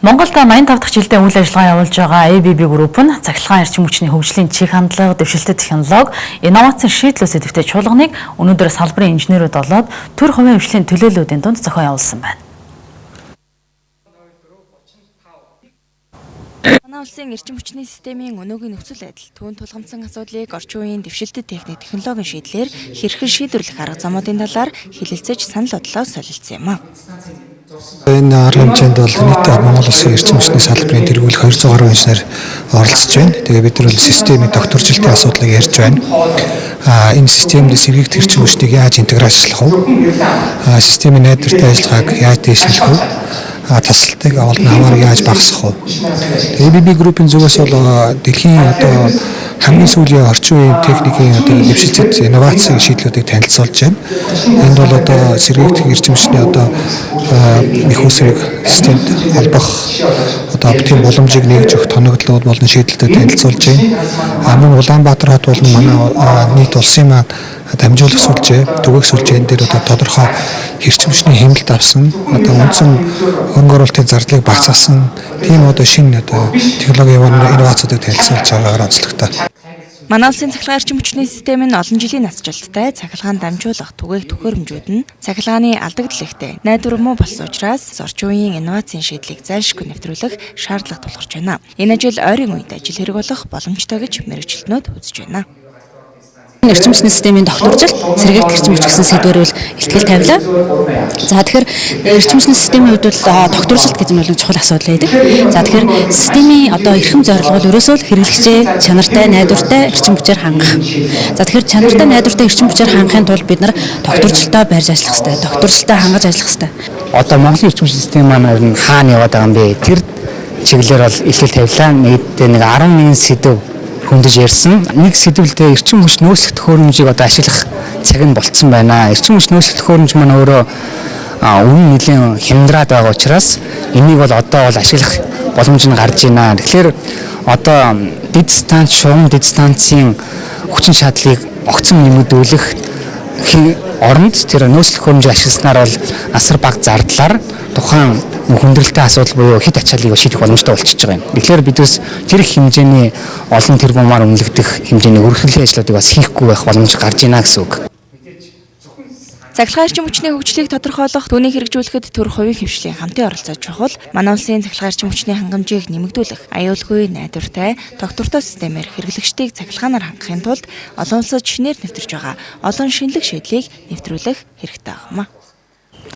Монголд 85 дахь жилдээ үйл ажиллагаа явуулж байгаа ABB Group нь цахилгаан эрчим хүчний хөгжлийн чиг хандлага, дэвшилтэт технологи, инновацийн шийдлүүд сэдвтэй чуулганыг өнөөдөр салбарын инженерүүд болоод төр хувийн хөгжлийн төлөөллүүдийн дунд зохион явуулсан байна. Манай улсын эрчим хүчний системийн өнөөгийн нөхцөл байдал, түүн тулгамдсан асуудлыг орчин үеийн дэвшилтэт техник, технологийн шийдлэр хэрхэн шийдвэрлэх арга замуудын талаар хэлэлцэж санал бодлоо солилцсон юм а. Энэ арга хэмжээнд бол нийтдээ Монгол улсын эрчим хүчний салбарын тэргүүлэх 200 гаруй инженер оролцож байна. Тэгээ бид нар бол системийн докторжилтын асуудлыг ярьж байна. Энэ системд сэргийгдэх эрчим хүчнийг яаж интеграцлах вэ? Системийн найдвартай ажиллагааг яаж дээшлэх вэ? Тасалтыг олон аваар яаж багасгах вэ? ABB Group-ийн зүгээс бол дэлхийн одоо хамгийн сүүлийн орчин үеийн техникийн одоо дэвшилтэт инновацийн шийдлүүдийг танилцуулж байна. Энд бол одоо сэргийгдэх эрчим хүчний одоо их усрыг системд холбох одоо тийм боломжийг нэгж өгөх тоногдлууд болон шийдэлтэд танилцуулж байна. Мөн Улаанбаатар хот болон манай нийт улсын маань дамжуулах сүлжээ, түгээх сүлжээн дээр одоо тодорхой эрчим хүчний хэмнэлт авсан, одоо үндсэн хөрөнгө оруулалтын зардлыг багасгаасан тийм одоо шинэ одоо технологийн инновацуудыг танилцуулж байгаагаар онцлогтой. Манай улсын цахилгаан эрчим хүчний систем нь олон жилийн насжилттай цахилгаан дамжуулах түгээх төхөөрөмжүүд нь цахилгааны алдагдaltaй найдвар муу болсон учраас орчин үеийн инновацийн шийдлийг зайлшгүй нэвтрүүлэх шаардлага тулгарч байна. Энэ ажил ойрын үед ажил хэрэг болох боломжтой гэж мэргэжилтнүүд үзэж байна. Эрчим хүчний системийн докторжилт, сэргийгдэх эрчим хүч гэсэн сэдвээр бол ихтгэл тавилаа. За тэгэхээр эрчим хүчний системийн хувьд бол докторжилт гэж нь бол чухал асуудал байдаг. За тэгэхээр системийн одоо эрхэм зорилго бол ерөөсөө л хэрэглэгчээ чанартай, найдвартай эрчим хүчээр хангах. За тэгэхээр чанартай, найдвартай эрчим хүчээр хангахын тулд бид нар докторжилтоо барьж ажиллах хэрэгтэй, докторжилтоо хангаж ажиллах хэрэгтэй. Одоо Монголын эрчим хүчний систем маань хаана яваад байгаа юм бэ? Тэр чиглэлээр бол ихтгэл тавилаа. Нийтдээ нэг 11 сэдв хөндөж ярьсан. Нэг сэдвэлдээ эрчим хүч нөөцлөх төхөөрөмжийг одоо ашиглах цаг нь болцсон байна. Эрчим хүч нөөцлөх төхөөрөмж маань өөрөө үнэн нэлийн хямдраад байгаа учраас энийг бол одоо бол ашиглах боломж нь гарч байна. Тэгэхээр одоо дэд станц, шугам дэд станцын хүчин шаадлыг огцон нэмэгдүүлэх оронд тэр нөөцлөх төхөөрөмжийг ашигласнаар бол асар бага зардлаар тухайн хүндрэлтэй асуудал буюу хэд ачааллыг шийдэх боломжтой болчихж байгаа юм. Тэгэхээр бидээс тэр их хэмжээний олон тэрбумаар үнэлэгдэх хэмжээний өргөдлийн ажлуудыг бас хийхгүй байх боломж гарч ийна гэсэн үг. Цахилгаан эрчим хүчний хөгжлийг тодорхойлох, түүнийг хэрэгжүүлэхэд төр хувийн хөвшлийн хамтын оролцоо чухал. Манай улсын цахилгаан эрчим хүчний хангамжийг нэмэгдүүлэх, аюулгүй, найдвартай, доктортой системээр хэрэглэгчдийг цахилгаанаар хангахын тулд олон улсад шинээр нэвтэрж байгаа олон шинэлэг шийдлийг нэвтрүүлэх хэрэгтэй байна.